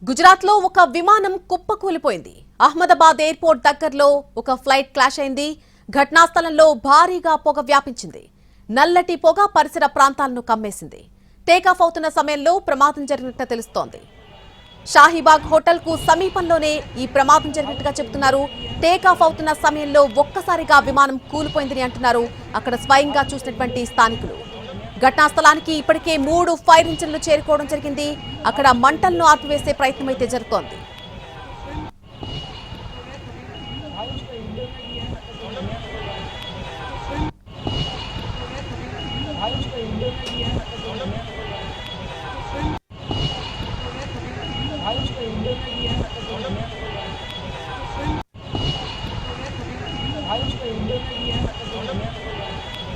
గుజరాత్ లో ఒక విమానం కుప్పకూలిపోయింది. అహ్మదాబాద్ ఎయిర్పోర్ట్ దగ్గరలో ఒక ఫ్లైట్ క్రాష్ అయింది. ఘటనా స్థలంలో భారీగా పొగ వ్యాపించింది. నల్లటి పొగ పరిసర ప్రాంతాలను కమ్మేసింది. టేకాఫ్ అవుతున్న సమయంలో ప్రమాదం జరిగినట్టు తెలుస్తోంది. షాహీబాగ్ హోటల్ కు సమీపంలోనే ఈ ప్రమాదం జరిగినట్టుగా చెబుతున్నారు. టేకాఫ్ అవుతున్న సమయంలో ఒక్కసారిగా విమానం కూలిపోయిందని అంటున్నారు అక్కడ స్వయంగా చూసినటువంటి స్థానికులు. ఘటనా స్థలానికి ఇప్పటికే 3 ఫైర్ ఇంజిన్లు చేరుకోవడం జరిగింది. అక్కడ మంటలను ఆర్పివేసే ప్రయత్నం అయితే జరుగుతోంది.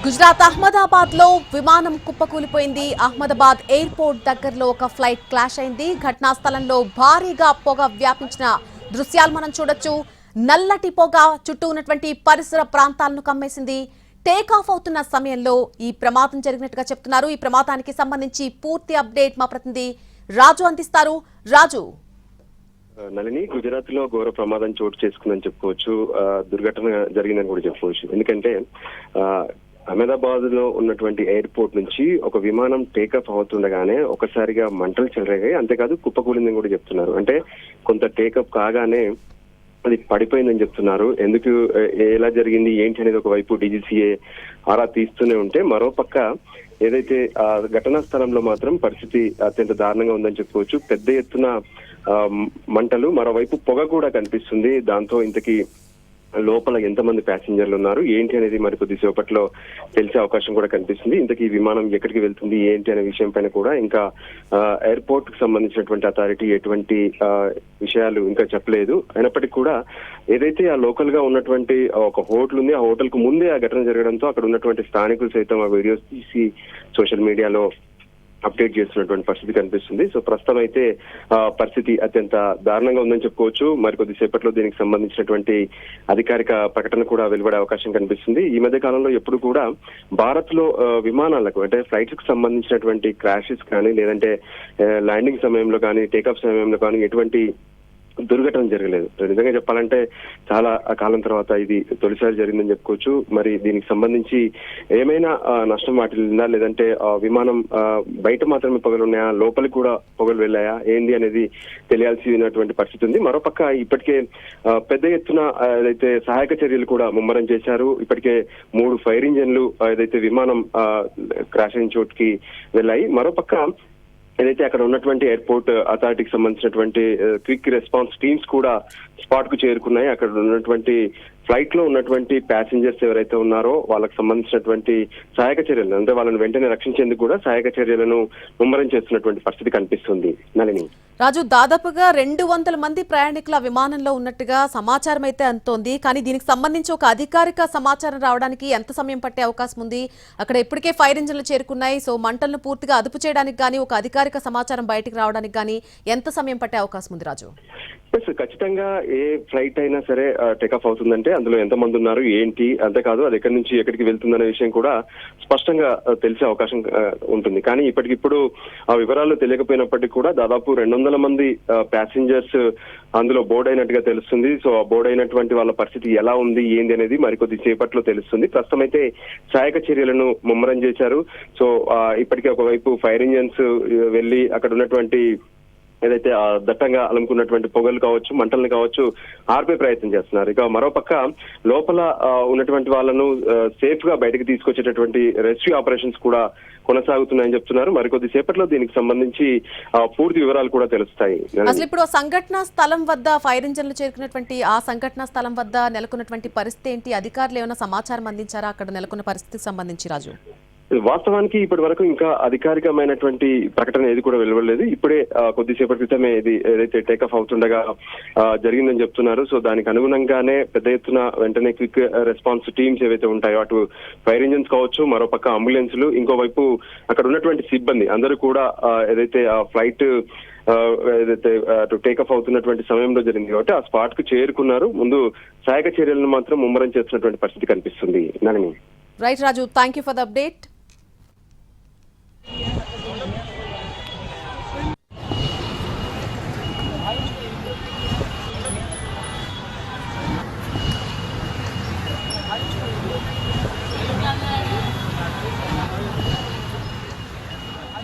గుజరాత్ అహ్మదాబాద్ లో విమానం కుప్పకూలిపోయింది. అహ్మదాబాద్ ఎయిర్పోర్ట్ దగ్గరలో ఒక ఫ్లైట్ క్రాష్ అయింది. ఘటనా స్థలంలో భారీగా పొగ వ్యాపించిన దృశ్యాలు మనం చూడొచ్చు. నల్లటి పొగ చుట్టూ ఉన్నటువంటి పరిసర ప్రాంతాలను కమ్మేసింది. టేకాఫ్ అవుతున్న సమయంలో ఈ ప్రమాదం జరిగినట్టుగా చెప్తున్నారు. ఈ ప్రమాదానికి సంబంధించి పూర్తి అప్డేట్ మా ప్రతినిధి రాజు అందిస్తారు. రాజు, నళిని, గుజరాత్ లో ఘోర ప్రమాదం చోటు చేసుకుందని చెప్పుకోవచ్చు. దుర్ఘటన జరిగిందని కూడా చెప్పుకోవచ్చు. ఎందుకంటే అహ్మదాబాద్ లో ఉన్నటువంటి ఎయిర్పోర్ట్ నుంచి ఒక విమానం టేకాఫ్ అవుతుండగానే ఒకసారిగా మంటలు చెలరేగాయి. అంతేకాదు కుప్పకూలిందని కూడా చెప్తున్నారు. అంటే కొంత టేకాఫ్ కాగానే అది పడిపోయిందని చెప్తున్నారు. ఎందుకు, ఎలా జరిగింది, ఏంటి అనేది ఒకవైపు డీజీసీఏ ఆరా తీస్తూనే ఉంటే, మరోపక్క ఏదైతే ఆ ఘటనా స్థలంలో మాత్రం పరిస్థితి అత్యంత దారుణంగా ఉందని చెప్పుకోవచ్చు. పెద్ద ఎత్తున మంటలు, మరోవైపు పొగ కూడా కనిపిస్తుంది. దాంతో ఇంతకీ లోపల ఎంతమంది ప్యాసింజర్లు ఉన్నారు, ఏంటి అనేది మరి కొద్దిసేపట్లో తెలిసే అవకాశం కూడా కనిపిస్తుంది. ఇంతకీ ఈ విమానం ఎక్కడికి వెళ్తుంది, ఏంటి అనే విషయం పైన కూడా ఇంకా ఎయిర్పోర్ట్ కు సంబంధించినటువంటి అథారిటీ ఎటువంటి విషయాలు ఇంకా చెప్పలేదు. అయినప్పటికీ కూడా ఏదైతే ఆ లోకల్ గా ఉన్నటువంటి ఒక హోటల్ ఉంది, ఆ హోటల్ కు ముందే ఆ ఘటన జరగడంతో అక్కడ ఉన్నటువంటి స్థానికులు సైతం ఆ వీడియోస్ తీసి సోషల్ మీడియాలో అప్డేట్ చేస్తున్నటువంటి పరిస్థితి కనిపిస్తుంది. సో ప్రస్తుతం అయితే పరిస్థితి అత్యంత దారుణంగా ఉందని చెప్పుకోవచ్చు. మరి కొద్దిసేపట్లో దీనికి సంబంధించినటువంటి అధికారిక ప్రకటన కూడా వెలువడే అవకాశం కనిపిస్తుంది. ఈ మధ్య కాలంలో ఎప్పుడు కూడా భారత్ లో విమానాలకు, అంటే ఫ్లైట్స్ కు సంబంధించినటువంటి క్రాషెస్ కానీ, లేదంటే ల్యాండింగ్ సమయంలో కానీ, టేకాఫ్ సమయంలో కానీ ఎటువంటి దుర్ఘటన జరగలేదు. నిజంగా చెప్పాలంటే చాలా కాలం తర్వాత ఇది తొలిసారి జరిగిందని చెప్పుకోవచ్చు. మరి దీనికి సంబంధించి ఏమైనా నష్టం వాటిల్లిందా, లేదంటే విమానం బయట మాత్రమే పొగలు ఉన్నాయా, లోపలికి కూడా పొగలు వెళ్ళాయా, ఏంది అనేది తెలియాల్సినటువంటి పరిస్థితి ఉంది. మరోపక్క ఇప్పటికే పెద్ద ఎత్తున ఏదైతే సహాయక చర్యలు కూడా ముమ్మరం చేశారు. ఇప్పటికే 3 ఫైర్ ఇంజన్లు ఏదైతే విమానం క్రాష్ అయిన చోటుకి వెళ్ళాయి. మరోపక్క ఏదైతే అక్కడ ఉన్నటువంటి ఎయిర్పోర్ట్ అథారిటీకి సంబంధించినటువంటి క్విక్ రెస్పాన్స్ టీమ్స్ కూడా స్పాట్ కు చేరుకున్నాయి. అక్కడ ఉన్నటువంటి ఫ్లైట్ లో ఉన్నటువంటి ప్యాసింజర్స్ ఎవరైతే ఉన్నారో వాళ్ళకి సంబంధించినటువంటి సహాయక చర్యలు, అంటే వాళ్ళని వెంటనే రక్షించేందుకు కూడా సహాయక చర్యలను ముమ్మరం చేస్తున్నటువంటి పరిస్థితి కనిపిస్తుంది. నళిని, రాజు, దాదాపుగా 200 మంది ప్రయాణికుల విమానంలో ఉన్నట్టుగా సమాచారం అయితే అంతోంది. కానీ దీనికి సంబంధించి ఒక అధికారిక సమాచారం రావడానికి ఎంత సమయం పట్టే అవకాశం ఉంది? అక్కడ ఇప్పటికే ఫైర్ ఇంజిన్లు చేరుకున్నాయి. సో మంటలను పూర్తిగా అదుపు చేయడానికి కానీ, ఒక అధికారిక సమాచారం బయటికి రావడానికి కానీ ఎంత సమయం పట్టే అవకాశం ఉంది రాజు? ఖచ్చితంగా ఏ ఫ్లైట్ అయినా సరే టేకాఫ్ అవుతుందంటే అందులో ఎంతమంది ఉన్నారు, ఏంటి, అంతేకాదు అది ఎక్కడి నుంచి ఎక్కడికి వెళ్తుందనే విషయం కూడా స్పష్టంగా తెలిసే అవకాశం ఉంటుంది. కానీ ఇప్పటికిప్పుడు ఆ వివరాలు తెలియకపోయినప్పటికీ కూడా దాదాపు 200 మంది ప్యాసింజర్స్ అందులో బోర్డ్ అయినట్టుగా తెలుస్తుంది. సో ఆ బోర్డ్ అయినటువంటి వాళ్ళ పరిస్థితి ఎలా ఉంది, ఏంది అనేది మరికొద్ది సేపట్లో తెలుస్తుంది. ప్రస్తుతం అయితే సహాయక చర్యలను ముమ్మరం చేశారు. సో ఇప్పటికే ఒకవైపు ఫైర్ ఇంజన్స్ వెళ్లి అక్కడ ఉన్నటువంటి ఏదైతే దట్టంగా అలుముకున్నటువంటి పొగలు కావచ్చు, మంటలను కావచ్చు ఆర్పే ప్రయత్నం చేస్తున్నారు. ఇక మరోపక్క లోపల ఉన్నటువంటి వాళ్ళను సేఫ్ గా బయటకు తీసుకొచ్చేటటువంటి రెస్క్యూ ఆపరేషన్స్ కూడా కొనసాగుతున్నాయని చెప్తున్నారు. మరికొద్ది సేపట్లో దీనికి సంబంధించి పూర్తి వివరాలు కూడా తెలుస్తాయి. అసలు ఇప్పుడు సంఘటన స్థలం వద్ద ఫైర్ ఇంజన్లు చేరుకున్నటువంటి ఆ సంఘటన స్థలం వద్ద నెలకొన్నటువంటి పరిస్థితి ఏంటి? అధికారులు ఏమైనా సమాచారం అందించారా అక్కడ నెలకొన్న పరిస్థితికి సంబంధించి రాజు? వాస్తవానికి ఇప్పటి వరకు ఇంకా అధికారికమైనటువంటి ప్రకటన ఏది కూడా వెలువడలేదు. ఇప్పుడే కొద్దిసేపటి క్రితమే ఇది ఏదైతే టేకాఫ్ అవుతుండగా జరిగిందని చెప్తున్నారు. సో దానికి అనుగుణంగానే పెద్ద ఎత్తున వెంటనే క్విక్ రెస్పాన్స్ టీమ్స్ ఏవైతే ఉంటాయో, అటు ఫైర్ ఇంజిన్స్ కావచ్చు, మరోపక్క అంబులెన్స్లు, ఇంకోవైపు అక్కడ ఉన్నటువంటి సిబ్బంది అందరూ కూడా ఏదైతే ఆ ఫ్లైట్ ఏదైతే టేకాఫ్ అవుతున్నటువంటి సమయంలో జరిగింది కాబట్టి ఆ స్పాట్ కు చేరుకున్నారు. ముందు సహాయక చర్యలను మాత్రం ముమ్మరం చేస్తున్నటువంటి పరిస్థితి కనిపిస్తుంది. Nalini, right Raju, thank you for the update.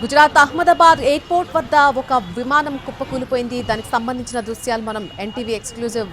Gujarat Ahmedabad airport వద్ద ఒక విమానం కుప్పకూలిపోయింది. దానికి సంబంధించిన దృశ్యాలు మనం ఎన్టీవీ ఎక్స్క్లూజివ్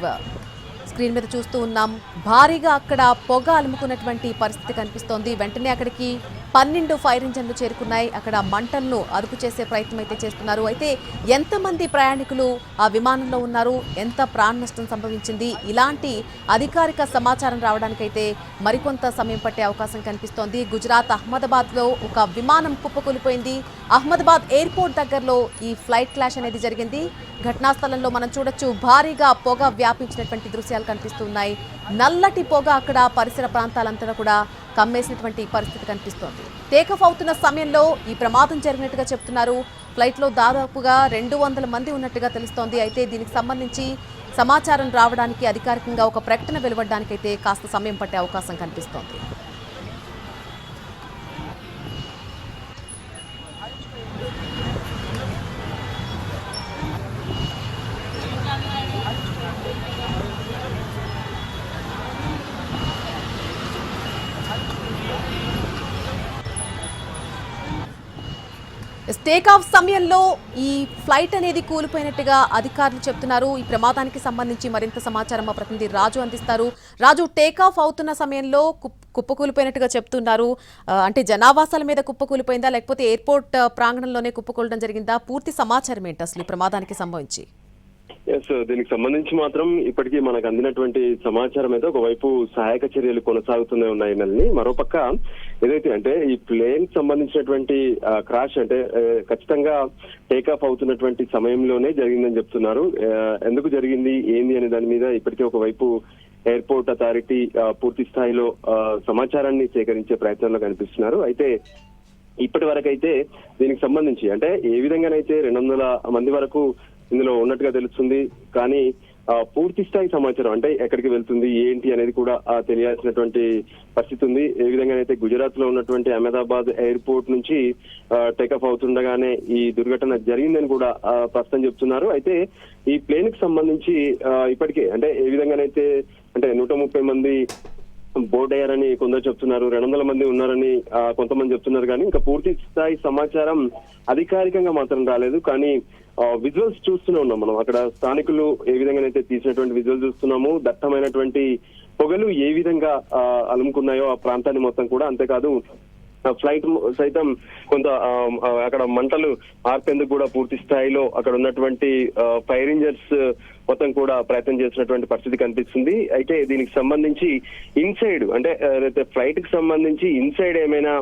స్క్రీన్ మీద చూస్తూ ఉన్నాం. భారీగా అక్కడ పొగ అలుముకున్నటువంటి పరిస్థితి కనిపిస్తోంది. వెంటనే అక్కడికి 12 ఫైర్ ఇంజన్లు చేరుకున్నాయి. అక్కడ మంటలను అదుపు చేసే ప్రయత్నం అయితే చేస్తున్నారు. అయితే ఎంతమంది ప్రయాణికులు ఆ విమానంలో ఉన్నారు, ఎంత ప్రాణ నష్టం సంభవించింది, ఇలాంటి అధికారిక సమాచారం రావడానికైతే మరికొంత సమయం పట్టే అవకాశం కనిపిస్తోంది. గుజరాత్ అహ్మదాబాద్లో ఒక విమానం కుప్పకూలిపోయింది. అహ్మదాబాద్ ఎయిర్పోర్ట్ దగ్గరలో ఈ ఫ్లైట్ క్లాష్ అనేది జరిగింది. ఘటనా స్థలంలో మనం చూడొచ్చు, భారీగా పొగ వ్యాపించినటువంటి దృశ్యాలు కనిపిస్తున్నాయి. నల్లటి పొగ అక్కడ పరిసర ప్రాంతాలంతా కూడా కమ్మేసినటువంటి పరిస్థితి కనిపిస్తోంది. టేకాఫ్ అవుతున్న సమయంలో ఈ ప్రమాదం జరిగినట్టుగా చెప్తున్నారు. ఫ్లైట్లో దాదాపుగా 200 మంది ఉన్నట్టుగా తెలుస్తోంది. అయితే దీనికి సంబంధించి సమాచారం రావడానికి అధికారికంగా ఒక ప్రకటన వెలువడడానికి అయితే కాస్త సమయం పట్టే అవకాశం కనిపిస్తోంది. టేక్ ఆఫ్ సమయంలో ఈ ఫ్లైట్ అనేది కూలిపోయినట్టుగా అధికారులు చెప్తున్నారు. ఈ ప్రమాదానికి సంబంధించి మరింత సమాచారం మా ప్రతినిధి రాజు అందిస్తారు. రాజు, టేక్ ఆఫ్ అవుతున్న సమయంలో కుప్పకూలిపోయినట్టుగా చెప్తున్నారు. అంటే జనావాసాల మీద కుప్పకూలిపోయిందా, లేకపోతే ఎయిర్పోర్ట్ ప్రాంగణంలోనే కుప్పకూలడం జరిగిందా? పూర్తి సమాచారం ఏంటి అసలు ఈ ప్రమాదానికి సంబంధించి? దీనికి సంబంధించి మాత్రం ఇప్పటికీ మనకు అందినటువంటి సమాచారం అయితే ఒకవైపు సహాయక చర్యలు కొనసాగుతూనే ఉన్నాయి నల్ని. మరోపక్క ఏదైతే అంటే ఈ ప్లేన్ సంబంధించినటువంటి క్రాష్ అంటే ఖచ్చితంగా టేకాఫ్ అవుతున్నటువంటి సమయంలోనే జరిగిందని చెప్తున్నారు. ఎందుకు జరిగింది ఏంది అనే దాని మీద ఇప్పటికే ఒకవైపు ఎయిర్పోర్ట్ అథారిటీ పూర్తి స్థాయిలో సమాచారాన్ని సేకరించే ప్రయత్నంలో కనిపిస్తున్నారు. అయితే ఇప్పటి వరకైతే దీనికి సంబంధించి అంటే ఏ విధంగానైతే 200 మంది వరకు ఇందులో ఉన్నట్టుగా తెలుస్తుంది. కానీ పూర్తి స్థాయి సమాచారం అంటే ఎక్కడికి వెళ్తుంది ఏంటి అనేది కూడా తెలియాల్సినటువంటి పరిస్థితి ఉంది. ఏ విధంగా అయితే గుజరాత్ లో ఉన్నటువంటి అహ్మదాబాద్ ఎయిర్పోర్ట్ నుంచి టేకాఫ్ అవుతుండగానే ఈ దుర్ఘటన జరిగిందని కూడా ప్రస్తుతం చెప్తున్నారు. అయితే ఈ ప్లేన్ కి సంబంధించి ఇప్పటికే అంటే ఏ విధంగానైతే అంటే 130 మంది బోర్డు అయ్యారని కొందరు చెప్తున్నారు, 200 మంది ఉన్నారని కొంతమంది చెప్తున్నారు. కానీ ఇంకా పూర్తి స్థాయి సమాచారం అధికారికంగా మాత్రం రాలేదు. కానీ విజువల్స్ చూస్తూనే ఉన్నాం మనం. అక్కడ స్థానికులు ఏ విధంగానైతే తీసినటువంటి విజువల్ చూస్తున్నాము. దట్టమైనటువంటి పొగలు ఏ విధంగా అలుముకున్నాయో ఆ ప్రాంతాన్ని మొత్తం కూడా. అంతేకాదు ఫ్లైట్ సైతం కొంత అక్కడ మంటలు ఆర్పేందుకు కూడా పూర్తి స్థాయిలో అక్కడ ఉన్నటువంటి ఫైర్ ఇంజన్స్ మొత్తం కూడా ప్రయత్నం చేసినటువంటి పరిస్థితి కనిపిస్తుంది. అయితే దీనికి సంబంధించి ఇన్సైడ్ అంటే ఫ్లైట్ కి సంబంధించి ఇన్సైడ్ ఏమైనా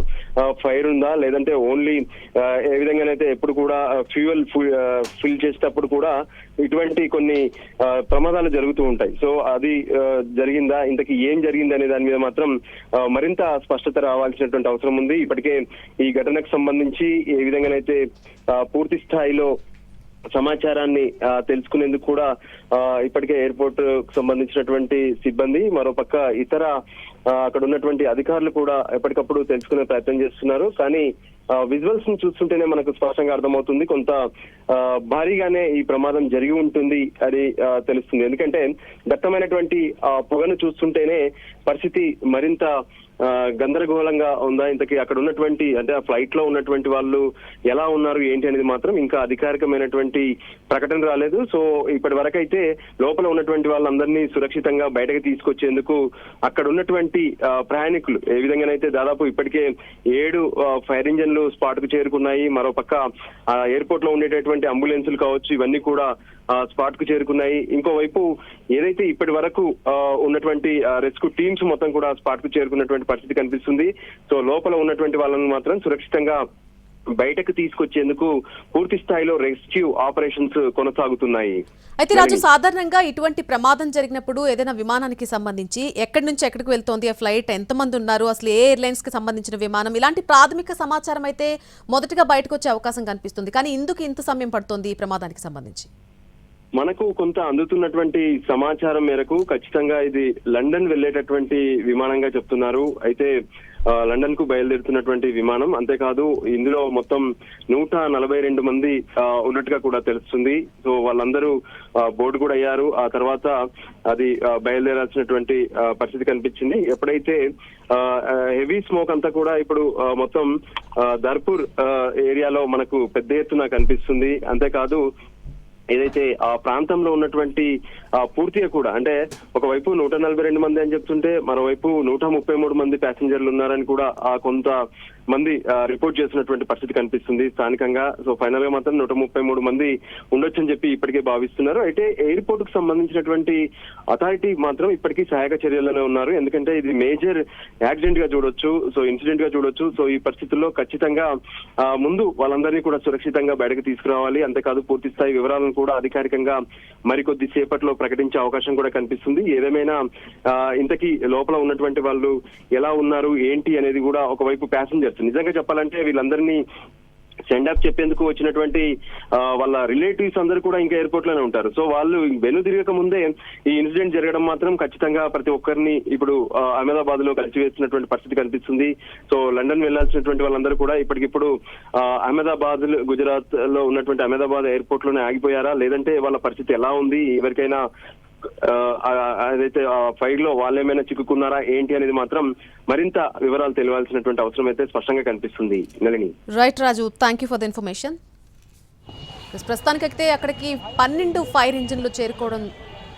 ఫైర్ ఉందా, లేదంటే ఓన్లీ ఏ విధంగానైతే ఎప్పుడు కూడా ఫ్యూయల్ ఫిల్ చేసేటప్పుడు కూడా ఇటువంటి కొన్ని ప్రమాదాలు జరుగుతూ ఉంటాయి. సో అది జరిగిందా, ఇంతకీ ఏం జరిగింది అనే దాని మీద మాత్రం మరింత స్పష్టత రావాల్సినటువంటి అవసరం ఉంది. ఇప్పటికే ఈ ఘటనకు సంబంధించి ఏ విధంగానైతే పూర్తి స్థాయిలో సమాచారాన్ని తెలుసుకునేందుకు కూడా ఇప్పటికే ఎయిర్పోర్ట్ కు సంబంధించినటువంటి సిబ్బంది, మరోపక్క ఇతర అక్కడ ఉన్నటువంటి అధికారులు కూడా ఎప్పటికప్పుడు తెలుసుకునే ప్రయత్నం చేస్తున్నారు. కానీ విజువల్స్ ని చూస్తుంటేనే మనకు స్పష్టంగా అర్థమవుతుంది కొంత భారీగానే ఈ ప్రమాదం జరిగి ఉంటుంది అని తెలుస్తుంది. ఎందుకంటే దట్టమైనటువంటి పొగను చూస్తుంటేనే పరిస్థితి మరింత గందరగోళంగా ఉందా, ఇంతకీ అక్కడ ఉన్నటువంటి అంటే ఆ ఫ్లైట్ లో ఉన్నటువంటి వాళ్ళు ఎలా ఉన్నారు ఏంటి అనేది మాత్రం ఇంకా అధికారికమైనటువంటి ప్రకటన రాలేదు. సో ఇప్పటి వరకైతే లోపల ఉన్నటువంటి వాళ్ళందరినీ సురక్షితంగా బయటకు తీసుకొచ్చేందుకు అక్కడ ఉన్నటువంటి ప్రయాణికులు ఏ విధంగానైతే దాదాపు ఇప్పటికే 7 ఫైర్ ఇంజన్లు స్పాట్ కు చేరుకున్నాయి. మరోపక్క ఎయిర్పోర్ట్ లో ఉండేటటువంటి అంబులెన్సులు కావచ్చు, ఇవన్నీ కూడా స్పాట్ కు చేరుకున్నాయి. ఇంకోవైపు ఏదైతే ఇప్పటి వరకు ఉన్నటువంటి రెస్క్యూ టీమ్స్ మొత్తం కూడా స్పాట్ కు చేరుకున్నటువంటి పరిస్థితి కనిపిస్తుంది. సో లోపల ఉన్నటువంటి వాళ్ళని మాత్రం సురక్షితంగా బయటకు తీసుకొచ్చేందుకు పూర్తి స్థాయిలో రెస్క్యూ ఆపరేషన్స్ కొనసాగుతున్నాయి. అయితే రాజు, సాధారణంగా ఇటువంటి ప్రమాదం జరిగినప్పుడు ఏదైనా విమానానికి సంబంధించి ఎక్కడి నుంచి ఎక్కడికి వెళ్తోంది ఆ ఫ్లైట్, ఎంతమంది ఉన్నారు, అసలు ఏ ఎయిర్లైన్స్ కి సంబంధించిన విమానం, ఇలాంటి ప్రాథమిక సమాచారం అయితే మొదటగా బయటకు వచ్చే అవకాశం కనిపిస్తుంది. కానీ ఇందుకు ఇంత సమయం పడుతోంది ఈ ప్రమాదానికి సంబంధించి? మనకు కొంత అందుతున్నటువంటి సమాచారం మేరకు ఖచ్చితంగా ఇది లండన్ వెళ్లేటటువంటి విమానంగా చెప్తున్నారు. అయితే లండన్ కు బయలుదేరుతున్నటువంటి విమానం. అంతేకాదు ఇందులో మొత్తం 142 మంది ఉన్నట్టుగా కూడా తెలుస్తుంది. సో వాళ్ళందరూ బోర్డు కూడా అయ్యారు. ఆ తర్వాత అది బయలుదేరాల్సినటువంటి పరిస్థితి కనిపించింది. ఎప్పుడైతే హెవీ స్మోక్ అంతా కూడా ఇప్పుడు మొత్తం దర్పూర్ ఏరియాలో మనకు పెద్ద ఎత్తున కనిపిస్తుంది. అంతేకాదు ఏదైతే ఆ ప్రాంతంలో ఉన్నటువంటి పూర్తిగా కూడా అంటే ఒకవైపు 142 మంది అని చెప్తుంటే మరోవైపు 133 మంది ప్యాసింజర్లు ఉన్నారని కూడా కొంత మంది రిపోర్ట్ చేసినటువంటి పరిస్థితి కనిపిస్తుంది స్థానికంగా. సో ఫైనల్ గా మాత్రం 133 మంది ఉండొచ్చని చెప్పి ఇప్పటికే భావిస్తున్నారు. అయితే ఎయిర్పోర్ట్ కు సంబంధించినటువంటి అథారిటీ మాత్రం ఇప్పటికీ సహాయక చర్యల్లోనే ఉన్నారు. ఎందుకంటే ఇది మేజర్ యాక్సిడెంట్ గా చూడొచ్చు, సో ఇన్సిడెంట్ గా చూడొచ్చు. సో ఈ పరిస్థితుల్లో ఖచ్చితంగా ముందు వాళ్ళందరినీ కూడా సురక్షితంగా బయటకు తీసుకురావాలి. అంతేకాదు పూర్తి స్థాయి వివరాలను కూడా అధికారికంగా మరికొద్ది సేపట్లో ప్రకటించే అవకాశం కూడా కనిపిస్తుంది. ఏదేమైనా ఇంతకీ లోపల ఉన్నటువంటి వాళ్ళు ఎలా ఉన్నారు ఏంటి అనేది కూడా ఒకవైపు ప్యాసింజర్స్ నిజంగా చెప్పాలంటే వీళ్ళందరినీ సెండ్ ఆఫ్ చెప్పేందుకు వచ్చినటువంటి వాళ్ళ రిలేటివ్స్ అందరూ కూడా ఇంకా ఎయిర్పోర్ట్ లోనే ఉంటారు. సో వాళ్ళు వెను తిరగక ముందే ఈ ఇన్సిడెంట్ జరగడం మాత్రం ఖచ్చితంగా ప్రతి ఒక్కరిని ఇప్పుడు అహ్మదాబాద్ లో కలిసివేసినటువంటి పరిస్థితి కనిపిస్తుంది. సో లండన్ వెళ్లాల్సినటువంటి వాళ్ళందరూ కూడా ఇప్పటికిప్పుడు అహ్మదాబాద్ గుజరాత్ లో ఉన్నటువంటి అహ్మదాబాద్ ఎయిర్పోర్ట్ లోనే ఆగిపోయారా, లేదంటే వాళ్ళ పరిస్థితి ఎలా ఉంది, ఎవరికైనా అదైతే ఫైర్ లో వాళ్ళు ఏమైనా చిక్కుకున్నారా ఏంటి అనేది మాత్రం మరింత వివరాలు తెలియాల్సినటువంటి అవసరం అయితే స్పష్టంగా కనిపిస్తుంది. Nalini. Right Raju, thank you for the information. ప్రస్తుతానికైతే అక్కడికి 12 ఫైర్ ఇంజిన్లు చేరుకోవడం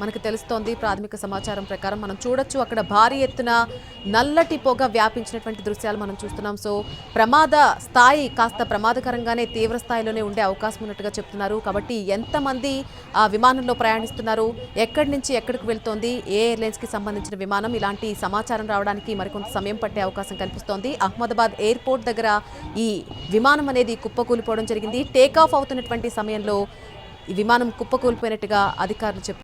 మనకు తెలుస్తోంది. ప్రాథమిక సమాచారం ప్రకారం మనం చూడొచ్చు అక్కడ భారీ ఎత్తున నల్లటి పొగ వ్యాపించినటువంటి దృశ్యాలు మనం చూస్తున్నాం. సో ప్రమాద స్థాయి కాస్త ప్రమాదకరంగానే తీవ్ర స్థాయిలోనే ఉండే అవకాశం ఉన్నట్టుగా చెప్తున్నారు. కాబట్టి ఎంతమంది ఆ విమానంలో ప్రయాణిస్తున్నారు, ఎక్కడి నుంచి ఎక్కడికి వెళ్తోంది, ఏ ఎయిర్లైన్స్ కి సంబంధించిన విమానం, ఇలాంటి సమాచారం రావడానికి మరికొంత సమయం పట్టే అవకాశం కనిపిస్తోంది. అహ్మదాబాద్ ఎయిర్పోర్ట్ దగ్గర ఈ విమానం అనేది కుప్పకూలిపోవడం జరిగింది. టేకాఫ్ అవుతున్నటువంటి సమయంలో ఈ విమానం కుప్పకూలిపోయినట్టుగా అధికారులు చెప్తున్నారు.